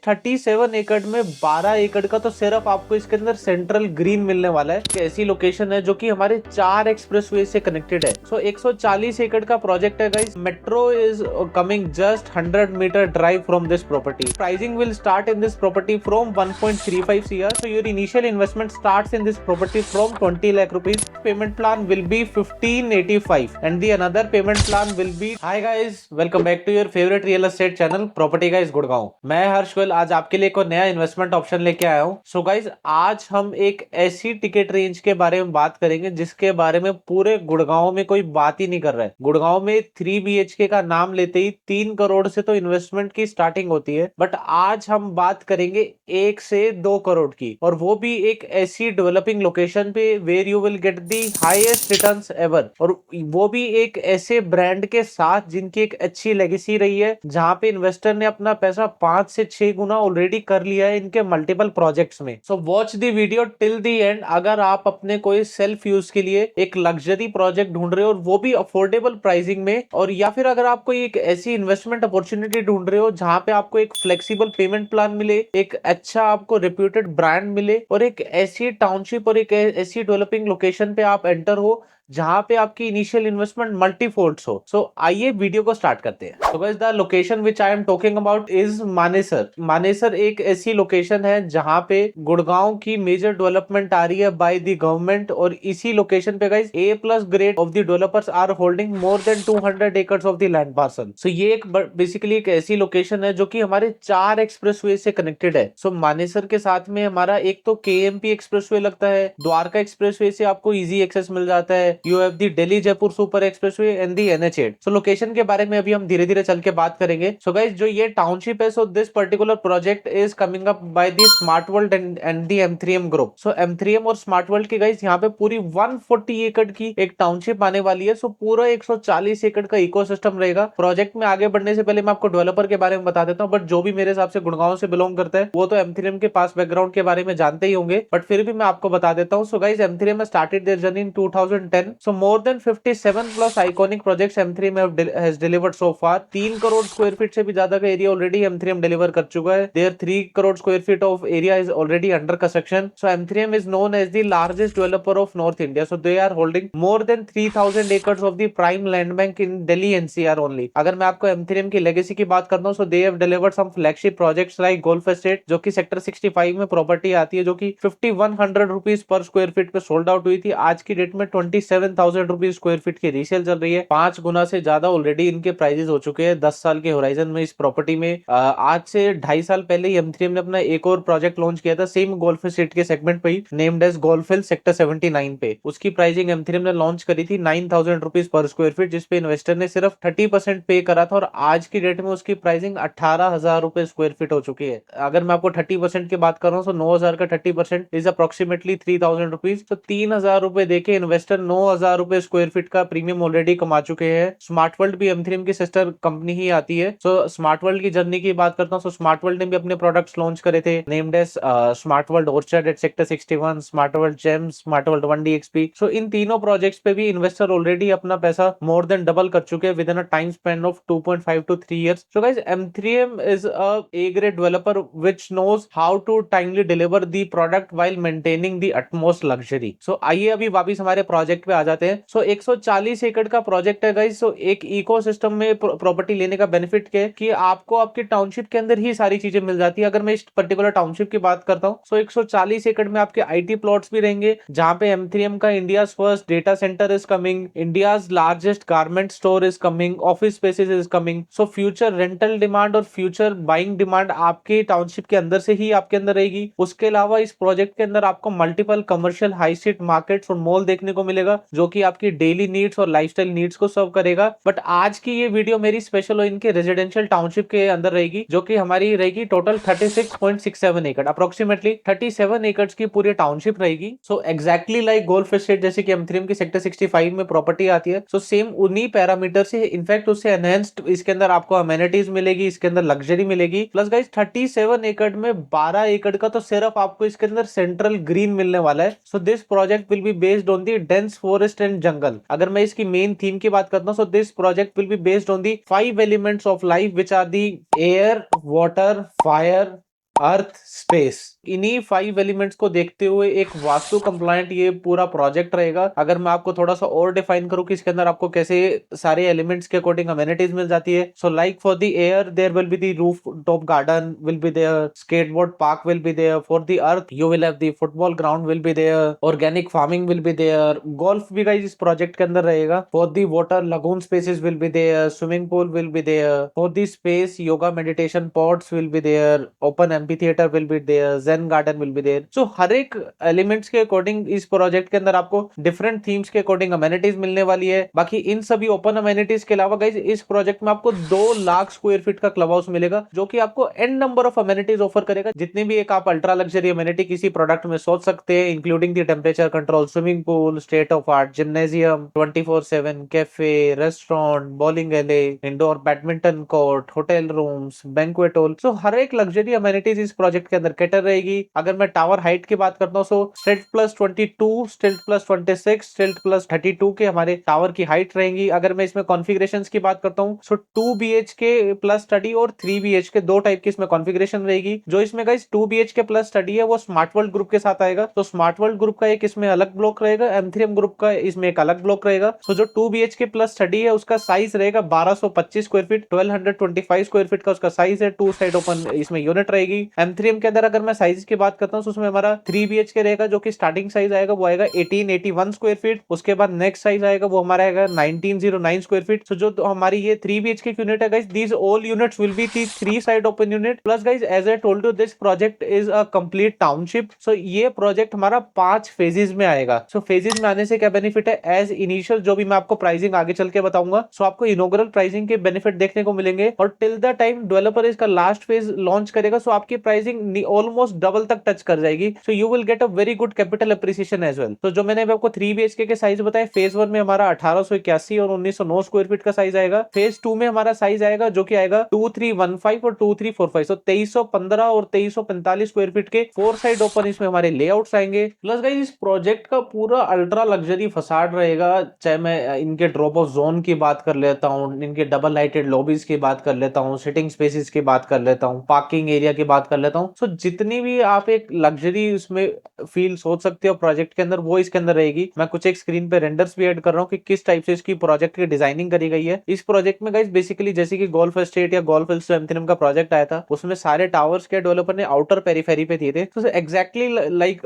37 एकड़ में 12 एकड़ का तो सिर्फ आपको इसके अंदर सेंट्रल ग्रीन मिलने वाला है। ऐसी लोकेशन है जो कि हमारे 4 एक्सप्रेसवे से कनेक्टेड है। 140 एकड़ का प्रोजेक्ट है guys. Metro is coming just 100 metre drive from this property. Pricing will start in this property from 1.35 CR। So your initial investment starts in this property from 20 lakh rupees. Payment plan will be 1585 and the another payment plan will be. Hi guys, welcome back to your favorite real estate channel Property Guys Gurgaon. मैं हर्ष गोयल आज आपके लिए एक और नया investment option लेके आया हूँ। सो गाइज आज हम एक ऐसी टिकट रेंज के बारे में बात करेंगे जिसके बारे में पूरे गुड़गांव में कोई बात ही नहीं कर रहा है। गुड़गांव में 3 BHK का नाम लेते ही 3 करोड़ से तो इन्वेस्टमेंट की स्टार्टिंग होती है, बट आज हम बात करेंगे 1 से 2 करोड़ की, और वो भी एक ऐसी डेवलपिंग लोकेशन पे where you will get the highest returns ever, और वो भी एक ऐसे ब्रांड के साथ जिनकी एक अच्छी लेगेसी रही है, जहां पे इन्वेस्टर ने अपना पैसा 5 से 6 गुना ऑलरेडी कर लिया है इनके मल्टीपल प्रोजेक्ट्स में। So watch the video till the end अगर आप अपने कोई सेल्फ यूज के लिए एक लग्जरी प्रोजेक्ट ढूंढ रहे हो और वो भी अफोर्डेबल प्राइसिंग में, और या फिर अगर आप कोई एक ऐसी इन्वेस्टमेंट अपॉर्चुनिटी ढूंढ रहे हो जहां पे आपको एक फ्लेक्सिबल पेमेंट प्लान मिले, एक अच्छा आपको रेप्यूटेड ब्रांड मिले, और एक ऐसी टाउनशिप और एक ऐसी डेवलपिंग लोकेशन पे आप एंटर हो जहां पे आपकी इनिशियल इन्वेस्टमेंट मल्टीफोल्ड्स हो। सो आइए वीडियो को स्टार्ट करते हैं। So guys the location which I am talking about is Manesar. Manesar एक ऐसी लोकेशन है जहां पे गुड़गांव की मेजर डेवलपमेंट आ रही है बाय द गवर्नमेंट, और इसी लोकेशन पे guys A+ grade of the developers are holding more than 200 acres of the land parcel. So ये एक बेसिकली एक ऐसी लोकेशन है जो कि हमारे 4 एक्सप्रेसवे से कनेक्टेड है। सो मानेसर के साथ में हमारा एक तो KMP एक्सप्रेसवे लगता है, द्वारका एक्सप्रेसवे से आपको इजी एक्सेस मिल जाता है, you have the Delhi Jaipur super expressway and the NH8। So location के बारे में अभी हम धीरे धीरे चल के बात करेंगे। सो गाइस जो ये टाउनशिप है, so this particular project is coming up by the smart world and the M3M group. So M3M और स्मार्ट वर्ल्ड की गाइस यहाँ पे पूरी 140 एकड़ की एक टाउनशिप आने वाली है। सो पूरा 140 एकड़ का इकोसिस्टम रहेगा। प्रोजेक्ट में आगे बढ़ने से पहले मैं आपको डेवलपर के बारे में बता देता हूँ, बट जो भी मेरे हिसाब से गुड़गांव से बिलोंग करता है वो तो M3M के पास बैकग्राउंड के बारे में जानते ही होंगे, बट फिर भी मैं आपको बता देता हूँ। So guys M3M started their journey in 2010। So more than 57 plus iconic projects M3M has delivered so far। 3 crore square feet से भी ज्यादा का एरिया ऑलरेडी M3M डिलीवर कर चुका है। Their 3 crore square feet of area is already under construction। So M3M is known as the largest developer of North India। So they are holding more than 3000 acres of the prime land bank in Delhi NCR only। अगर मैं आपको M3M की legacy की बात करता हूँ, so they have delivered some flagship projects like Golf Estate, जो कि सेक्टर 65 में प्रॉपर्टी आती है, जो कि 5100 रुपीज पर स्क्वायर फीट पे सोल्ड आउट हुई थी। आज की डेट में 27,000 रुपीज स्क्वायर फीट की रीसेल चल रही है। 5 गुना से ज्यादा ऑलरेडी इनके प्राइजेस हो चुके हैं 10 साल के होराइजन में इस प्रॉपर्टी में। आज से 2.5 साल पहले ही M3M ने अपना एक और प्रोजेक्ट लॉन्च किया था सेम गोल्फ स्टेट के सेगमेंट पे ही, नेम्ड एज गोल्फिल सेक्टर 79 पे। उसकी प्राइसिंग M3M ने लॉन्च करी थी 9,000 रुपीज पर स्क्वायर फीट, जिसपे इन्वेस्टर ने सिर्फ 30% पे करा था, और आज की डेट में उसकी प्राइसिंग 18,000 रुपए स्क्वायर फीट हो चुकी है। अगर मैं आपको 30% की बात कर रहा हूँ, तो 9,000 का 30% इज अप्रोक्सीमेटली 3,000 रुपीज। तो 3,000 रुपए देके इन्वेस्टर 9,000 रुपए स्क्वायर फीट का प्रीमियम ऑलरेडी कमा चुके हैं। स्मार्ट वर्ल्ड भी M3M की सिस्टर कंपनी ही आती है। सो स्मार्ट वर्ल्ड की जर्नी की बात करता हूँ, तो स्मार्ट वर्ल्ड ने भी अपने प्रोडक्ट्स लॉन्च करे थे, named as smart world orchard at sector 61, smart world gems, smart world 1DXP। So इन तीनों प्रोजेक्ट्स पे भी इन्वेस्टर ऑलरेडी अपना पैसा मोर देन डबल कर चुके हैं with in a time span of 2.5 to 3 years। So guys M3M is a A-grade developer which knows how to timely deliver the product while maintaining the utmost luxury। सो आइए अभी वापस हमारे project पे आ जाते हैं। सो 140 एकड़ का प्रोजेक्ट है गाइस। सो एक इकोसिस्टम में प्रॉपर्टी लेने का बेनिफिट क्या है कि आपको आपकी टाउनशिप के अंदर ही सारी चीजें मिल जाती है। अगर मैं इस पर्टिकुलर टाउनशिप की बात करता हूँ, सो 140 एकड़ में आपके IT प्लॉट्स भी रहेंगे, जहां पे M3M का India's first data centre is coming, India's largest garment store is coming, office spaces is coming. So future rental demand और फ्यूचर बाइंग डिमांड आपके टाउनशिप के अंदर से ही आपके अंदर रहेगी। उसके अलावा इस प्रोजेक्ट के अंदर आपको multiple commercial high street markets और मॉल देखने को मिलेगा, जो कि आपकी डेली नीड्स और लाइफस्टाइल नीड्स को सर्व करेगा। बट आज की ये वीडियो मेरी स्पेशल इनके रेजिडेंशियल टाउनशिप के अंदर रहेगी, जो कि हमारी रहेगी टोटल 36.67 एकड़, अप्रोक्सीमेटली 37 एकड़ की पूरी टाउनशिप रहेगी। So exactly like golf estate जैसे कि M3M की सेक्टर 65 में प्रॉपर्टी आती है, सो सेम उन्हीं पैरामीटर से, इनफैक्ट उससे एनहेंस्ड इसके अंदर आपको अमेनिटीज मिलेगी, इसके अंदर लग्जरी मिलेगी। प्लस गाइस 37 एकड़ में 12 एकड़ का तो सिर्फ आपको इसके अंदर सेंट्रल ग्रीन मिलने वाला है। So this project will be based on the dense forest and jungle. अगर मैं इसकी मेन थीम की बात करता हूँ, so this project will be based on the 5 elements of life which are the air, water, fire, earth, space. इन्हीं 5 elements को देखते हुए एक वास्तु कंप्लायंट ये पूरा प्रोजेक्ट रहेगा। अगर मैं आपको थोड़ा सा और डिफाइन करूं कि इसके अंदर आपको कैसे सारे एलिमेंट्स के अकॉर्डिंग अमेनिटीज मिल जाती है। So like for the air there will be the roof top garden will be there, skateboard park will be there, for the earth you will have the football ground will be there, organic farming will be there, golf भी guys इस project के अंदर रहेगा। for the water lagoon spaces will be there, swimming pool will be there, for the space yoga meditation pods will be there, open amphitheater will be there, zen garden will be there। so हर एक elements के according इस project के अंदर आपको different themes के according amenities मिलने वाली है। बाकी इन सभी ओपन अमेनिटीज के अलावा गाइस इस प्रोजेक्ट में आपको 2 लाख स्क्वायर फीट का क्लब हाउस मिलेगा, जो कि आपको an number of amenities offer करेगा। जितनी भी एक आप अल्ट्रा लग्जरी अमेनिटी किसी प्रोडक्ट में सोच सकते हैं, including the temperature control swimming pool, state of art gymnasium, 24/7 cafe, restaurant, bowling alley, indoor badminton court, hotel rooms, banquet hall. So हर एक लग्जरी अमेनिटीज इस प्रोजेक्ट के अंदर कैटर रहेगी। अगर मैं टावर हाइट की बात करता हूँ, सो स्टिल्ट प्लस 22, स्टिल्ट प्लस 26, स्टिल्ट प्लस 32 के हमारे टावर की हाइट रहेंगी। अगर मैं इसमें कॉन्फ़िगरेशंस की बात करता हूँ, सो 2 BHK प्लस स्टडी और 3 BHK दो टाइप की इसमें कॉन्फ़िगरेशन रहेगी। जो इसमें गाइस 2 BHK प्लस स्टडी है वो स्मार्ट वर्ल्ड ग्रुप के साथ आएगा। तो स्मार्ट वर्ल्ड ग्रुप का एक इसमें अलग ब्लॉक रहेगा, M3M ग्रुप का इसमें एक अलग ब्लॉक रहेगा। सो जो 2 BHK प्लस स्टडी है उसका साइज रहेगा 1225 स्क्वायर फीट, 1225 स्क्वायर फीट का उसका साइज है। 2 साइड ओपन इसमें यूनिट रहेगी। M3M के अंदर अगर मैं साइज की बात करता हूँ तो उसमें हमारा 3 BHK रहेगा, जो कि स्टार्टिंग साइज आएगा वो आएगा 1881 स्क्वायर फीट। उसके बाद नेक्स्ट साइज आएगा वो हमारा आएगा 1909 स्क्वायर फीट। सो जो हमारी ये 3 BHK यूनिट है guys, these all units will be the 3 side open unit. Plus guys as I told you this project is a complete township. So ये प्रोजेक्ट हमारा 5 फेजेस में आएगा। सो फेजेस में आने से क्या बेनिफिट है, एज इनिशियल जो भी मैं आपको प्राइसिंग आगे चल के बताऊंगा, सो आपको इनॉग्रल प्राइसिंग के बेनिफिट देखने को मिलेंगे। और टिल द टाइम डेवलपर इसका लास्ट फेज लॉन्च करेगा, सो आपकी प्राइसिंग ऑलमोस्ट डबल तक टच कर जाएगी। So you will get a very good capital appreciation as well. तो जो मैंने आपको 3 BHK के साइज बताए, फेज 1 में हमारा 1881 और 1909 स्क्वायर फीट का साइज आएगा। फेज 2 में हमारा साइज आएगा जो कि आएगा 2315 और 2345, तो 2315 और 2345 स्क्वायर फीट के 4 साइड ओपन इसमें हमारे लेआउट्स आएंगे। प्लस गाइस इस प्रोजेक्ट का पूरा अल्ट्रा लग्जरी फसाड रहेगा। चाहे मैं इनके ड्रॉप ऑफ जोन की बात कर लेता हूँ, इनके डबल लाइटेड लॉबीज की बात कर लेता हूँ, सिटिंग स्पेसेस की बात कर लेता हूँ, पार्किंग एरिया की बात कर लेता हूँ। सो जितनी भी आप एक लग्जरी उसमें फील सोच सकते हो प्रोजेक्ट के अंदर, वो इसके अंदर रहेगी। मैं कुछ एक स्क्रीन पे रेंडर्स भी ऐड कर रहा हूँ कि किस टाइप से इसकी प्रोजेक्ट की डिजाइनिंग करी गई है। इस प्रोजेक्ट में गाइस बेसिकली जैसे कि गोल्फ एस्टेट या गोल्फ हिल्स M3M का प्रोजेक्ट आया था, उसमें सारे टावर्स के डेवलपर ने आउटर पेरिफेरी पे दिए थे। तो exactly like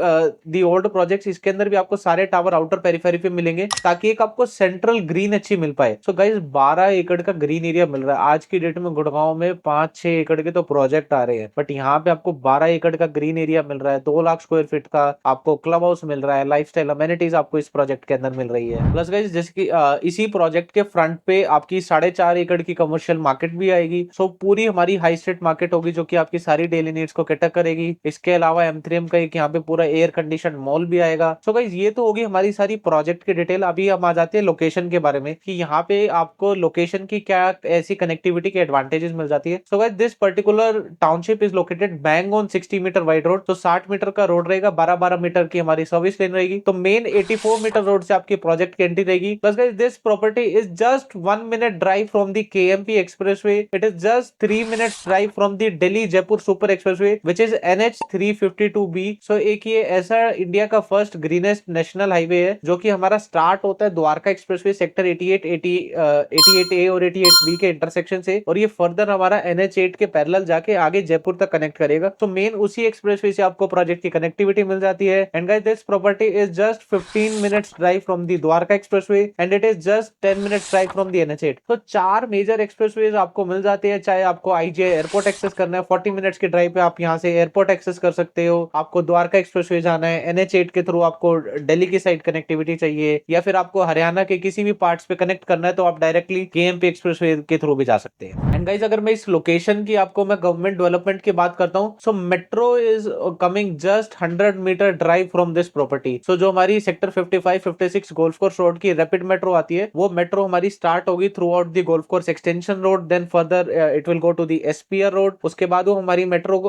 the old projects, इसके अंदर भी आपको सारे टावर आउटर पेरिफेरी पे मिलेंगे, ताकि एक आपको सेंट्रल ग्रीन अच्छी मिल पाए। सो गाइस 12 एकड़ का ग्रीन एरिया मिल रहा है। आज की डेट में गुड़गांव में 5-6 एकड़ के तो प्रोजेक्ट आ रहे हैं, बट यहाँ पे आपको 12 एकड़ का ग्रीन एरिया मिल रहा है। 2 लाख स्क्वायर फीट का आपको क्लब हाउस मिल रहा है। लाइफस्टाइल अमेनिटीज आपको इस प्रोजेक्ट के अंदर मिल रही है। प्लस गाइस जैसे कि इसी प्रोजेक्ट के फ्रंट पे आपकी 4.5 एकड़ की कमर्शियल मार्केट भी आएगी। सो पूरी हमारी हाई स्ट्रीट मार्केट होगी, जो कि आपकी सारी डेली नीड्स को कैटर करेगी। इसके अलावा M3M का एक यहाँ पे पूरा एयर कंडीशन मॉल भी आएगा। सो गाइस ये तो होगी हमारी सारी प्रोजेक्ट की डिटेल। अभी हम आ जाते हैं लोकेशन के बारे में, कि यहाँ पे आपको लोकेशन की क्या ऐसी कनेक्टिविटी के एडवांटेजेस मिल जाती है। So guys this particular township is located bang on 60 metre wide road. तो 60 मीटर का रोड रहेगा, 12-12 मीटर की हमारी सर्विस लेन रहेगी। तो मेन 84 मीटर रोड से आपकी प्रोजेक्ट की एंट्री रहेगी। Plus guys this property is just 1 minute drive from the KMP expressway. It is just 3 minutes drive from the Delhi Jaipur super expressway which is NH 352B। सो एक ये ऐसा India का first greenest national highway है, जो कि हमारा start होता है द्वारका एक्सप्रेसवे सेक्टर 88A और 88B के इंटरसेक्शन से, और ये फर्दर हमारा NH8 के पैरेलल जाके आगे जयपुर तक कनेक्ट करेगा। तो मेन उसी एक्सप्रेसवे से आपको प्रोजेक्ट की कनेक्टिविटी मिल जाती है। And guys this property is just 15 minutes drive from the Dwarka expressway and it is just 10 minutes drive from the NH8। तो 4 मेजर एक्सप्रेसवेज आपको मिल जाते हैं। चाहे आपको IJ एयरपोर्ट एक्सेस करना है, 40 मिनट्स की ड्राइव पे आप यहाँ से एयरपोर्ट एक्सेस कर सकते हो। आपको द्वारका एक्सप्रेसवे जाना है, NH8 के थ्रू आपको दिल्ली की साइड कनेक्टिविटी चाहिए, या फिर आपको हरियाणा के किसी भी पार्ट्स पे कनेक्ट करना है, तो आप डायरेक्टली KMP एक्सप्रेसवे के थ्रू भी जा सकते हैं। एंड गाइस अगर मैं इस लोकेशन की आपको मैं गवर्नमेंट डेवलपमेंट की बात करता हूँ, so metro is coming just 100 metre drive from this property. So जो हमारी सेक्टर 55-56 गोल्फ कोर्स रोड की रैपिड मेट्रो आती है, वो मेट्रो हमारी स्टार्ट होगी throughout the golf course extension road, then further it will go to the SPR road. उसके बाद वो हमारी मेट्रो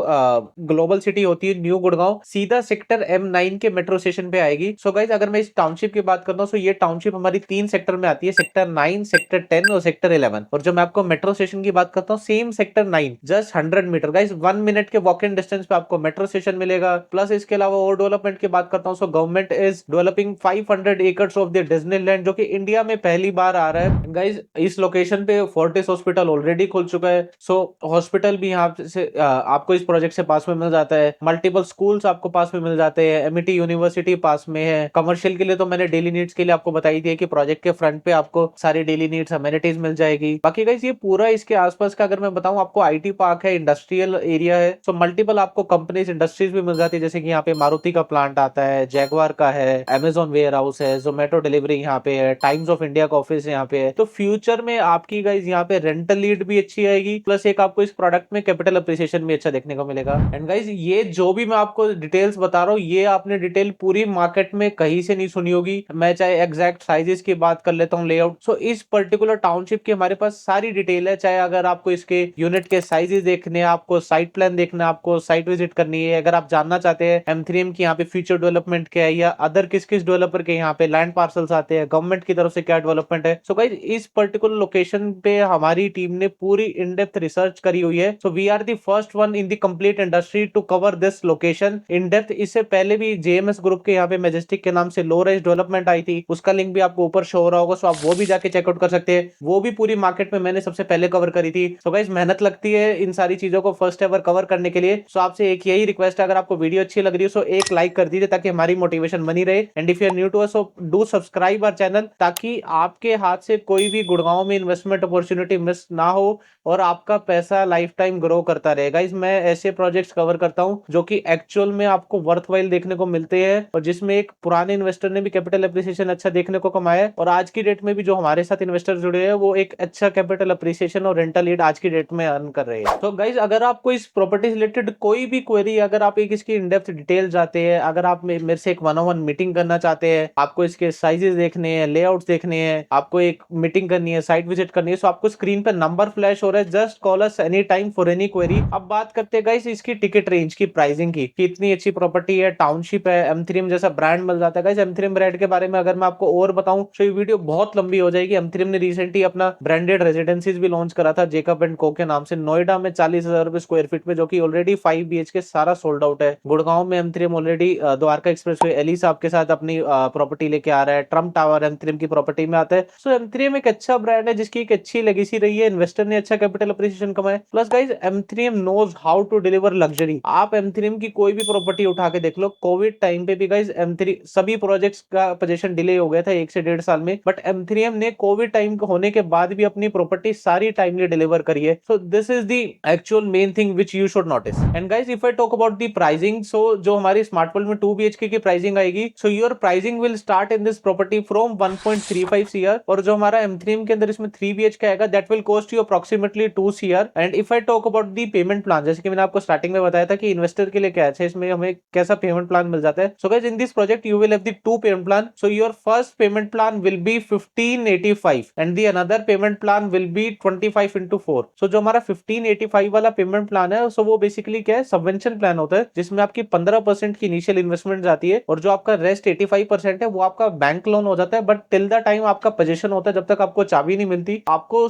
ग्लोबल सिटी होती है न्यू गुड़गांव, सीधा सेक्टर M9 के मेट्रो स्टेशन पे आएगी। सो गाइस अगर मैं इस टाउनशिप की बात करता हूँ, सो ये टाउनशिप हमारी 3 सेक्टर में आती है, सेक्टर 9, सेक्टर 10 और सेक्टर 11। और जो मैं आपको मेट्रो स्टेशन की बात करता हूँ, same sector 9, just 100 metre guys, 1 minute के वॉक इन डिस्टेंस पे आपको मेट्रो स्टेशन मिलेगा। प्लस इसके अलावा और डेवलपमेंट की बात करता हूँ, so government is developing 500 acres of the Disneyland, जो कि इंडिया में पहली बार आ रहा है गाइज। इस लोकेशन पे फोर्टिस हॉस्पिटल ऑलरेडी खुल चुका है। सो हॉस्पिटल भी यहाँ से आपको इस प्रोजेक्ट से पास में मिल जाता है। मल्टीपल स्कूल्स आपको पास में मिल जाते हैं। एमईटी यूनिवर्सिटी पास में है। कमर्शियल के लिए तो मैंने डेली नीड्स के लिए आपको बताई थी कि प्रोजेक्ट के फ्रंट पे आपको सारी डेली नीड्स अमेनिटीज मिल जाएगी। बाकी गाइस ये पूरा इसके आसपास का अगर मैं बताऊं आपको, आईटी पार्क है, इंडस्ट्रियल एरिया है। सो मल्टीपल आपको कंपनीज इंडस्ट्रीज भी मिल जाती है, जैसे कि यहाँ पे मारुति का प्लांट आता है, जैगवार का है, अमेजॉन वेयर हाउस है, जोमेटो डिलीवरी यहाँ पे है, टाइम्स ऑफ इंडिया का ऑफिस यहाँ पे है। तो फ्यूचर में आपकी गाइस यहाँ पे रेंटल लीड भी अच्छी आएगी, प्लस एक आपको इस प्रोडक्ट में कैपिटल अप्रिसिएशन भी अच्छा देखने को मिलेगा। एंड गाइस ये जो भी मैं आपको डिटेल्स बता रहा हूँ, ये आपने डिटेल पूरी मार्केट में कहीं से नहीं सुनी होगी। मैं चाहे एग्जैक्ट साइजेस की बात कर लेता हूँ, लेआउट। सो इस पर्टिकुलर टाउनशिप की हमारे पास सारी डिटेल है, चाहे अगर आपको इसके यूनिट के साइजेस देखने, आपको साइट प्लान देखना, आपको साइट विजिट करनी है, अगर आप जानना चाहते हैं M3M की यहाँ पे फ्यूचर डेवलपमेंट क्या है, या अदर किस किस डेवलपर के यहाँ पे लैंड पार्सल्स आते हैं, गवर्नमेंट की तरफ से क्या डेवलपमेंट है। सो गाइस इस पर्टिकुलर लोकेशन पे हमारी टीम ने पूरी इन डेप्थ रिसर्च करी हुई है। So we are the first one in the complete industry to cover this location in depth. इससे पहले भी जेएमएस ग्रुप के यहाँ पे मैजेस्टिक के नाम से लो राइज डेवलपमेंट आई थी, उसका लिंक भी आपको ऊपर शो हो रहा होगा। सो आप वो भी जाके चेकआउट कर सकते हैं। वो भी पूरी मार्केट में मैंने सबसे पहले कवर करी थी। सो गाइस मेहनत लगती है इन सारी चीजों को फर्स्ट एवर कवर करने के लिए। सो आपसे एक यही रिक्वेस्ट है, अगर आपको वीडियो अच्छी लग रही है सो एक लाइक कर दीजिए ताकि हमारी मोटिवेशन बनी रहे। And if you are new to us so do subscribe our channel, ताकि आपके हाथ से कोई भी गुड़गांव में इन्वेस्टमेंट अपॉर्चुनिटी मिस ना हो और आपका पैसा लाइफ टाइम ग्रो करता रहे। गाइस मैं ऐसे प्रोजेक्ट्स कवर करता हूं जो कि एक्चुअल में आपको वर्थवाइल देखने को मिलते हैं, और जिसमें एक पुराने इन्वेस्टर ने भी कैपिटल अप्रिसिएशन अच्छा देखने को कमाया है, और आज की डेट में भी जो हमारे साथ इन्वेस्टर जुड़े हैं वो एक अच्छा कैपिटल अप्रिसिएशन और रेंटल लीड आज की डेट में अर्न कर रहे हैं। तो गाइस अगर आपको इस प्रॉपर्टी से रिलेटेड कोई भी क्वेरी, अगर आप एक इसकी इन डेप्थ डिटेल चाहते हैं, अगर आप मेरे से एक 1-on-1 मीटिंग करना चाहते हैं, आपको इसके साइजेस देखने हैं, लेआउट्स देखने हैं, आपको एक मीटिंग करनी है, साइट विजिट करनी है, सो आपको स्क्रीन पे नंबर फ्लैश हो रहा है, just call us any time for any query. अब बात करते हैं गाइस इसकी टिकट रेंज की, प्राइसिंग की, कि इतनी अच्छी प्रॉपर्टी है, टाउनशिप है, M3M जैसा ब्रांड मिल जाता है। गाइस M3M ब्रांड के बारे में अगर मैं आपको और बताऊं तो ये वीडियो बहुत लंबी हो जाएगी। M3M ने रिसेंटली अपना ब्रांडेड रेजिडेंसीज भी लॉन्च करा था जेकब एंड को के नाम से, नोएडा में 40,000 रुपए स्क्वायर फीट में, जो कि ऑलरेडी 5 BHK सारा सोल्ड आउट है। गुड़गांव में M3M already Dwarka expressway Eli साहब के साथ अपनी प्रॉपर्टी लेके आ रहा है। ट्रम्प टावर M3M की प्रॉपर्टी में आता है। सो M3M एक अच्छा ब्रांड है जिसकी एक अच्छी लेगेसी रही है, इन्वेस्टर ने अच्छा कैपिटल अप्रिसिएशन कमाया। Plus guys M3M knows how to deliver luxury. आप M3M की कोई भी प्रॉपर्टी उठा के देख लो, कोविड टाइम पे भी गाइस M3 सभी प्रोजेक्ट्स का पोजीशन डिले हो गया था 1 से 1.5 साल में, बट M3M ने कोविड टाइम होने के बाद भी अपनी प्रॉपर्टी सारी टाइमली डिलीवर करी है। So this is the actual main thing which you should notice. And guys if I talk about the pricing, so जो हमारी स्मार्ट वर्ल्ड में 2 BHK की प्राइसिंग आएगी, so your pricing will start in this property from 1.35 CR, और जो हमारा M3M के अंदर इसमें 3 BHK आएगा that will cost you approximately 2 CR। And if I talk about the payment plan, जैसे कि मैंने आपको स्टार्टिंग में बताया था कि इन्वेस्टर के लिए क्या है, इसमें हमें कैसा पेमेंट प्लान मिल जाता है। So guys in this project you will have the 2 payment plan. So your first payment plan will be 1585 and the another payment plan will be 25x4। सो जो हमारा 1585 वाला पेमेंट प्लान है, सो वो बेसिकली क्या है, subvention plan होता है, जिसमें आपकी 15% की इनिशियल इन्वेस्टमेंट जाती है, और जो आपका रेस्ट 85% है वो आपका बैंक लोन हो जाता है। बट टिल द टाइम आपका पोजीशन होता है, जब तक आपको चाबी नहीं मिलती, आपको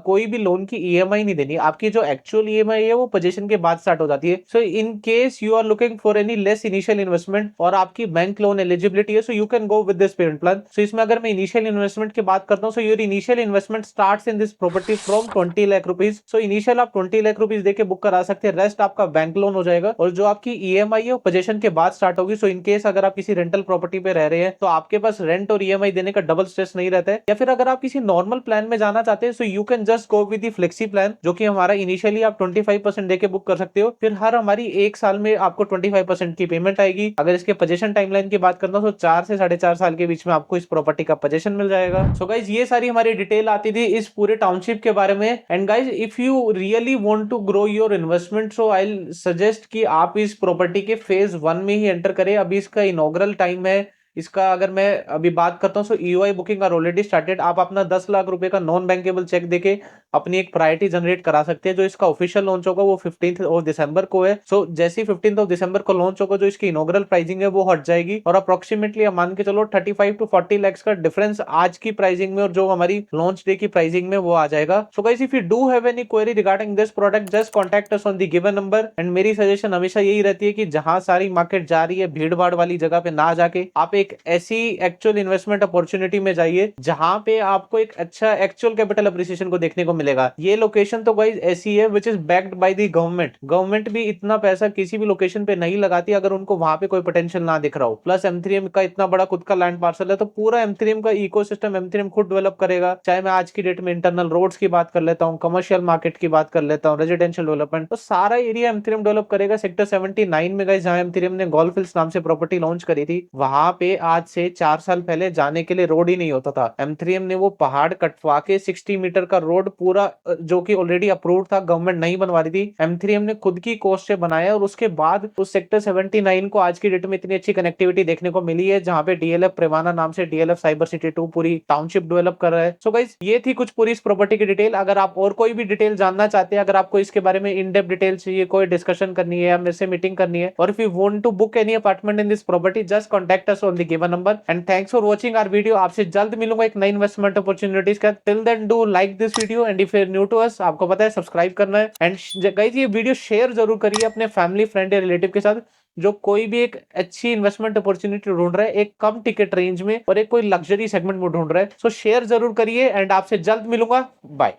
कोई भी लोन की EMI नहीं देनी। आपकी जो एक्चुअल EMI है वो पोजीशन के बाद स्टार्ट हो जाती है। So in case you are looking for any less initial investment और आपकी बैंक लोन एलिजिबिलिटी है, so you can go with this payment plan. So इसमें अगर मैं इनिशियल इन्वेस्टमेंट की बात करता हूं, so your initial investment starts in this property from 20 lakh rupees. So initial आप 20 लाख रुपीज देके बुक करा सकते हैं, रेस्ट आपका बैंक लोन हो जाएगा, और जो आपकी EMI है वो पोजीशन के बाद स्टार्ट होगी। सो इन केस अगर आप किसी रेंटल प्रॉपर्टी पे रह रहे हैं तो आपके पास रेंट और EMI देने का डबल स्ट्रेस नहीं रहता है। या फिर अगर आप किसी नॉर्मल प्लान में जाना चाहते हैं, सो you can just go with the flexi plan, जो कि हमारा इनिशियली आप 25% देके बुक कर सकते हो, फिर हर हमारी 1 साल में आपको 25% की पेमेंट आएगी। अगर इसके पोजीशन टाइमलाइन की बात करता हूं तो 4 से 4.5 साल के बीच में आपको इस प्रॉपर्टी का पोजीशन मिल जाएगा। सो गाइज ये सारी हमारी डिटेल आती थी इस पूरे टाउनशिप के बारे में। And guys if you really want to grow your investment, so I will suggest कि आप इस प्रॉपर्टी के फेज 1 में ही एंटर करें। अभी इसका इनॉग्रल टाइम है। इसका अगर मैं अभी बात करता हूं, so EOI booking are already started. आप अपना 10 लाख रुपए का नॉन बैंकेबल चेक देके अपनी एक प्रायोरिटी जनरेट करा सकते हैं। जो इसका ऑफिशियल लॉन्च होगा वो 15th ऑफ दिसंबर को है। सो जैसे ही 15th ऑफ दिसंबर को लॉन्च होगा, जो इसकी इनॉग्रल प्राइसिंग है वो हट जाएगी और अप्रोक्सीमेटली आप मान के चलो 35 to 40 lakhs का डिफरेंस आज की प्राइसिंग में और जो हमारी लॉन्च डे की प्राइसिंग में वो आ जाएगा। So guys, if you do have any query regarding this product, just contact us on the given number. And मेरी सजेशन हमेशा यही रहती है कि जहां सारी मार्केट जा रही है, भीड़ भाड़ वाली जगह पे ना जाके आप एक ऐसी एक्चुअल इन्वेस्टमेंट अपॉर्चुनिटी में जाइए जहां पे आपको एक अच्छा एक्चुअल कैपिटल अप्रिसिएशन को देखने को मिलेगा। ये लोकेशन तो गाइस ऐसी है which is backed by the government. Government भी इतना पैसा किसी भी लोकेशन पे नहीं लगाती अगर उनको वहां पे कोई पोटेंशियल ना दिख रहा हो। प्लस M3M का इतना बड़ा खुद का लैंड पार्सल है, तो पूरा M3M का इकोसिस्टम M3M खुद डेवलप करेगा। चाहे मैं आज की डेट में इंटरनल रोड्स की बात कर लेता हूँ, कमर्शियल मार्केट की बात कर लेता हूँ, रेजिडेंशियल डेवलपमेंट, तो सारा एरिया M3M डेवलप करेगा। सेक्टर 79 में गाइस जहां M3M ने गोल्फ हिल्स नाम से प्रॉपर्टी लॉन्च करी थी, वहां पे आज से 4 साल पहले जाने के लिए रोड ही नहीं होता था। M3M ने वो पहाड़ कटवा के 60 मीटर का रोड पूरा, जो कि ऑलरेडी अप्रूव्ड था, गवर्नमेंट नहीं बनवा रही थी, M3M ने खुद की कॉस्ट से बनाया। और उसके बाद उस सेक्टर 79 को आज की डेट में इतनी अच्छी कनेक्टिविटी देखने को मिली है, जहां पे DLF प्रेमाना नाम से DLF साइबर सिटी 2 पूरी टाउनशिप डेवलप कर रहा है। सो गाइस, ये थी कुछ पूरी इस प्रॉपर्टी की डिटेल। अगर आप और कोई भी डिटेल जानना चाहते हैं, अगर आपको इसके बारे में इन डेप्थ डिटेल चाहिए, कोई डिस्कशन करनी है या मेरे से मीटिंग करनी है, और if you want to book any apartment in this property, just contact us on the given number. And thanks for watching our video. आपसे जल्द मिलूंगा एक नई इन्वेस्टमेंट अपॉर्चुनिटीज का। Till then do like this video, and if you are new to us, आपको पता है subscribe करना है। एंड गाइस, ये वीडियो शेयर जरूर करिए अपने फैमिली, फ्रेंड या रिलेटिव के साथ, जो कोई भी एक अच्छी इन्वेस्टमेंट अपॉर्चुनिटी ढूंढ रहा है, एक कम टिकट रेंज में और एक कोई लग्जरी सेगमेंट में ढूंढ रहा है। सो शेयर जरूर करिए, एंड आपसे जल्द मिलूंगा। बाय।